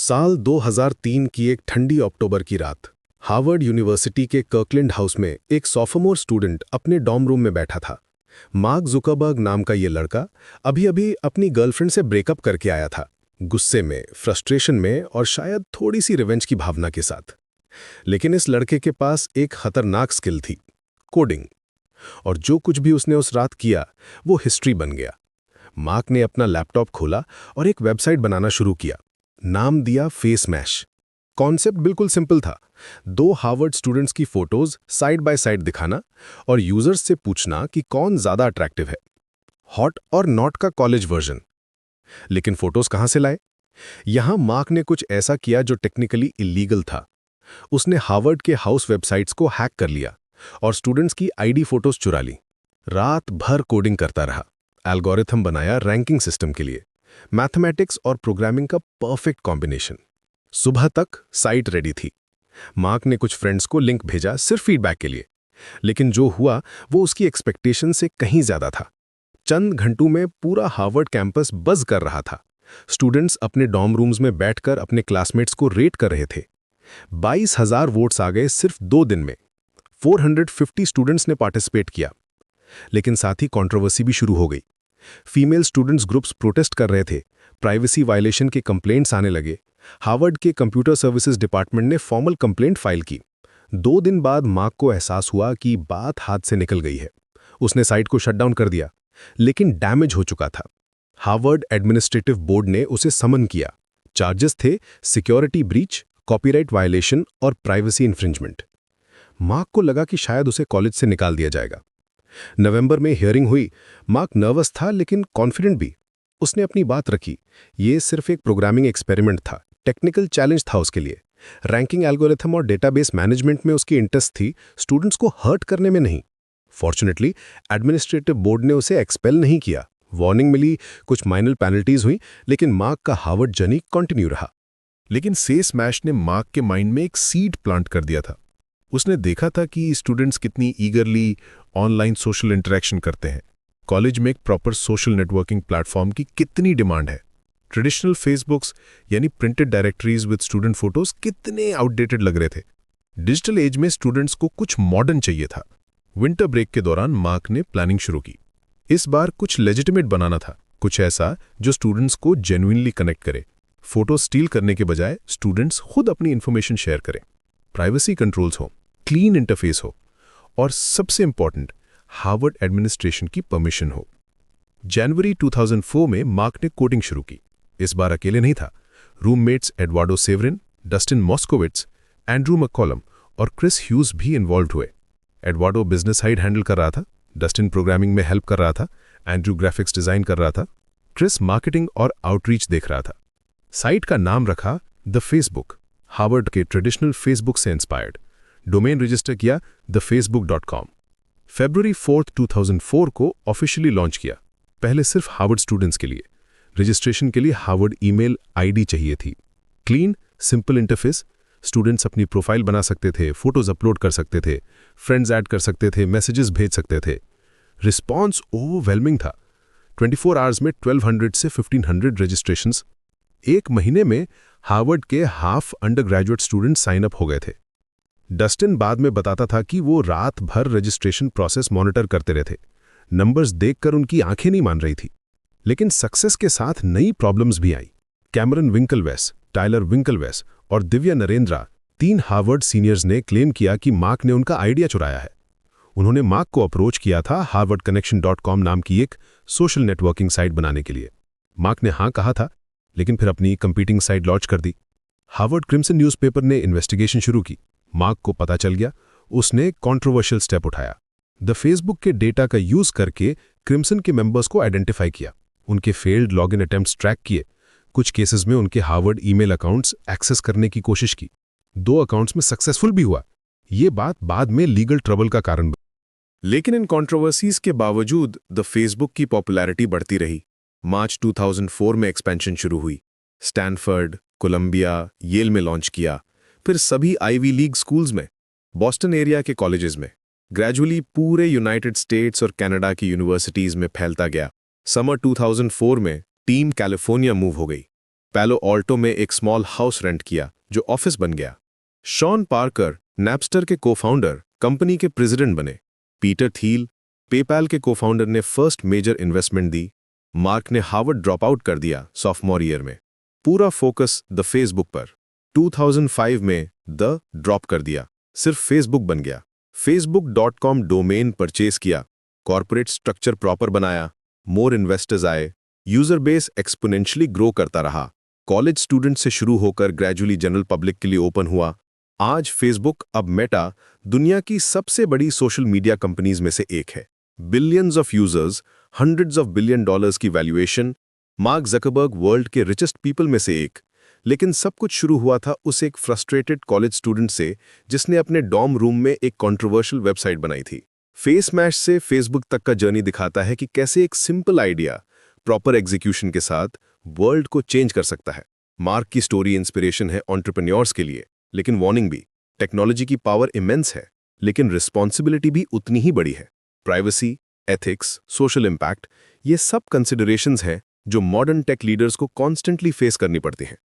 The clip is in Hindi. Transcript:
साल 2003 की एक ठंडी अक्टूबर की रात हार्वर्ड यूनिवर्सिटी के कर्कलैंड हाउस में एक सॉफोमोर स्टूडेंट अपने डॉर्म रूम में बैठा था। मार्क जुकरबर्ग नाम का ये लड़का अभी-अभी अपनी गर्लफ्रेंड से ब्रेकअप करके आया था, गुस्से में, फ्रस्ट्रेशन में और शायद थोड़ी सी रिवेंज की भावना के साथ। लेकिन इस लड़के के पास एक खतरनाक स्किल थी, कोडिंग। और जो कुछ भी उसने उस रात किया वो हिस्ट्री बन गया। मार्क ने अपना लैपटॉप खोला और एक वेबसाइट बनाना शुरू किया। नाम दिया फेस मैश। कॉन्सेप्ट बिल्कुल सिंपल था, 2 हार्वर्ड स्टूडेंट्स की फोटोज साइड बाय साइड दिखाना और यूजर्स से पूछना कि कौन ज्यादा अट्रैक्टिव है, हॉट और नॉट का कॉलेज वर्जन। लेकिन फोटोज कहां से लाए? यहां मार्क ने कुछ ऐसा किया जो टेक्निकली इलीगल था। उसने हार्वर्ड के हाउस वेबसाइट्स को हैक कर लिया और स्टूडेंट्स की आईडी फोटोज चुरा ली। रात भर कोडिंग करता रहा, एल्गोरिथम बनाया रैंकिंग सिस्टम के लिए, मैथमेटिक्स और प्रोग्रामिंग का परफेक्ट कॉम्बिनेशन। सुबह तक साइट रेडी थी। मार्क ने कुछ फ्रेंड्स को लिंक भेजा सिर्फ फीडबैक के लिए, लेकिन जो हुआ वो उसकी एक्सपेक्टेशन से कहीं ज्यादा था। चंद घंटों में पूरा हार्वर्ड कैंपस बज़ कर रहा था। स्टूडेंट्स अपने डॉर्म रूम्स में बैठकर अपने क्लासमेट्स को रेट कर रहे थे। 22,000 वोट्स आ गए सिर्फ 2 दिन में। 450 स्टूडेंट्स ने पार्टिसिपेट किया। लेकिन साथ ही कंट्रोवर्सी भी शुरू हो गई। फीमेल स्टूडेंट्स ग्रुप्स प्रोटेस्ट कर रहे थे, प्राइवेसी वायलेशन के कंप्लेंट्स आने लगे। हार्वर्ड के कंप्यूटर सर्विसेज डिपार्टमेंट ने फॉर्मल कंप्लेंट फाइल की। 2 दिन बाद मार्क को एहसास हुआ कि बात हाथ से निकल गई है। उसने साइट को शटडाउन कर दिया, लेकिन डैमेज हो चुका था। हार्वर्ड एडमिनिस्ट्रेटिव बोर्ड ने उसे समन किया। चार्जेस थे सिक्योरिटी ब्रीच, कॉपीराइट वायलेशन और प्राइवेसी इन्फ्रिंजमेंट। मार्क को लगा कि शायद उसे कॉलेज से निकाल दिया जाएगा। नवंबर में हियरिंग हुई। मार्क नर्वस था लेकिन कॉन्फिडेंट भी। उसने अपनी बात रखी। ये सिर्फ एक प्रोग्रामिंग एक्सपेरिमेंट था, टेक्निकल चैलेंज था उसके लिए। रैंकिंग एल्गोरिथम और डेटाबेस मैनेजमेंट में उसकी इंटरेस्ट थी, स्टूडेंट्स को हर्ट करने में नहीं। फॉर्चुनेटली एडमिनिस्ट्रेटिव बोर्ड ने उसे एक्सपेल नहीं किया। वार्निंग मिली, कुछ माइनर पेनल्टीज हुई, लेकिन मार्क का हार्वर्ड जर्नी कंटिन्यू रहा। लेकिन फेस मैश ने मार्क के माइंड में एक सीड प्लांट कर दिया था। उसने देखा था कि स्टूडेंट्स कितनी ईगरली ऑनलाइन सोशल इंटरेक्शन करते हैं। कॉलेज में एक प्रॉपर सोशल नेटवर्किंग प्लेटफॉर्म की कितनी डिमांड है। ट्रेडिशनल फेसबुक्स यानी printed directories with student photos कितने आउटडेटेड लग रहे थे। डिजिटल एज में स्टूडेंट्स को कुछ मॉडर्न चाहिए था। विंटर ब्रेक के दौरान मार्क ने प्लानिंग शुरू की। इस बार कुछ लेजिटिमेट बनाना था, कुछ ऐसा जो स्टूडेंट्स को जेन्युइनली कनेक्ट करे। फोटो स्टील करने के बजाय स्टूडेंट्स खुद अपनी इंफॉर्मेशन शेयर करें। प्राइवेसी कंट्रोल्स हो, क्लीन इंटरफेस हो और सबसे इंपॉर्टेंट, हार्वर्ड एडमिनिस्ट्रेशन की परमिशन हो। जनवरी 2004 में मार्क ने कोडिंग शुरू की। इस बार अकेले नहीं था। Roommates Eduardo Saverin, Dustin Moskovitz, Andrew McCollum और क्रिस ह्यूज भी इन्वॉल्व हुए। एडवार्डो बिजनेस साइड हैंडल कर रहा था, डस्टिन प्रोग्रामिंग में हेल्प कर रहा था, एंड्रू ग्राफिक्स डिजाइन कर रहा था, क्रिस मार्केटिंग और आउटरीच देख रहा था। साइट का नाम रखा द फेसबुक, हार्वर्ड के ट्रेडिशनल फेसबुक से इंस्पायर्ड। डोमेन रजिस्टर किया thefacebook.com। फरवरी 4, 2004 को ऑफिशियली लॉन्च किया। पहले सिर्फ हार्वर्ड स्टूडेंट्स के लिए। रजिस्ट्रेशन के लिए हार्वर्ड ईमेल आईडी चाहिए थी। Clean, simple interface. स्टूडेंट्स अपनी प्रोफाइल बना सकते थे, फोटोज अपलोड कर सकते थे, फ्रेंड्स ऐड कर सकते थे, मैसेजेस भेज सकते थे। रिस्पॉन्स ओवरवेलमिंग था। 24 आवर्स में 1200 से 1500 रजिस्ट्रेशंस। एक महीने में हार्वर्ड के half undergraduate student sign up हो गए थे। डस्टिन बाद में बताता था कि वो रात भर रजिस्ट्रेशन प्रोसेस मॉनिटर करते रहे थे। नंबर्स देखकर उनकी आंखें नहीं मान रही थी। लेकिन सक्सेस के साथ नई प्रॉब्लम्स भी आई। कैमरन विंकलवेस, टाइलर विंकलवेस और दिव्या नरेंद्रा, 3 हार्वर्ड सीनियर्स ने क्लेम किया कि मार्क ने उनका आइडिया चुराया है। उन्होंने मार्क को अप्रोच किया था harvardconnection.com नाम की एक सोशल नेटवर्किंग साइट बनाने के लिए। मार्क ने हाँ कहा था, लेकिन फिर अपनी कंपीटिंग साइट लॉन्च कर दी। हार्वर्ड क्रिम्सन न्यूज़पेपर ने इन्वेस्टिगेशन शुरू की। मार्क को पता चल गया। उसने कंट्रोवर्शियल स्टेप उठाया। द फेसबुक के डेटा का यूज करके क्रिम्सन के मेंबर्स को आइडेंटिफाई किया, उनके फेल्ड लॉगिन अटेम्प्ट्स ट्रैक किए। कुछ केसेस में उनके हार्वर्ड ईमेल अकाउंट्स एक्सेस करने की कोशिश की। 2 अकाउंट्स में सक्सेसफुल भी हुआ। ये बात बाद में लीगल ट्रबल का कारण बनी। लेकिन इन कंट्रोवर्सीज के बावजूद द फेसबुक की पॉपुलैरिटी बढ़ती रही। मार्च 2004 में एक्सपेंशन शुरू हुई। स्टैनफोर्ड, कोलंबिया, येल में लॉन्च किया, फिर सभी आईवी लीग स्कूल्स में, बॉस्टन एरिया के कॉलेजेस में, ग्रेजुअली पूरे यूनाइटेड स्टेट्स और कनाडा की यूनिवर्सिटीज में फैलता गया। समर 2004 में टीम कैलिफोर्निया मूव हो गई। पैलो ऑल्टो में एक स्मॉल हाउस रेंट किया जो ऑफिस बन गया। शॉन पार्कर नैपस्टर के को-फाउंडर कंपनी के प्रेसिडेंट बने। पीटर थील पेपैल के को-फाउंडर ने फर्स्ट मेजर इन्वेस्टमेंट दी। मार्क ने हार्वर्ड ड्रॉप आउट कर दिया सॉफ्टमोर ईयर में। पूरा फोकस द फेसबुक पर। 2005 में द ड्रॉप कर दिया, सिर्फ फेसबुक बन गया। facebook.com डोमेन परचेज किया, कॉर्पोरेट स्ट्रक्चर प्रॉपर बनाया, मोर इन्वेस्टर्स आए, यूजर बेस एक्सपोनेंशियली ग्रो करता रहा। कॉलेज स्टूडेंट से शुरू होकर ग्रेजुअली जनरल पब्लिक के लिए ओपन हुआ। आज फेसबुक, अब मेटा, दुनिया की सबसे बड़ी सोशल मीडिया कंपनीज में से एक है। Billions of users, $100 of billion की वैल्यूएशन, मार्क ज़करबर्ग वर्ल्ड के रिचेस्ट पीपल में से एक। लेकिन सब कुछ शुरू हुआ था उस एक फ्रस्ट्रेटेड कॉलेज स्टूडेंट से जिसने अपने डॉर्म रूम में एक कंट्रोवर्शियल वेबसाइट बनाई थी। फेस मैश से फेसबुक तक का जर्नी दिखाता है कि कैसे एक सिंपल आइडिया प्रॉपर एग्जीक्यूशन के साथ वर्ल्ड को चेंज कर सकता है। मार्क की स्टोरी इंस्पिरेशन है एंटरप्रेन्योर्स के लिए, लेकिन वार्निंग भी। टेक्नोलॉजी की पावर इमेंस है, लेकिन रिस्पॉन्सिबिलिटी भी उतनी ही बड़ी है। प्राइवेसी, एथिक्स, सोशल इम्पैक्ट, ये सब कंसिडरेशंस हैं जो मॉडर्न टेक लीडर्स को कॉन्स्टेंटली फेस करनी पड़ती हैं।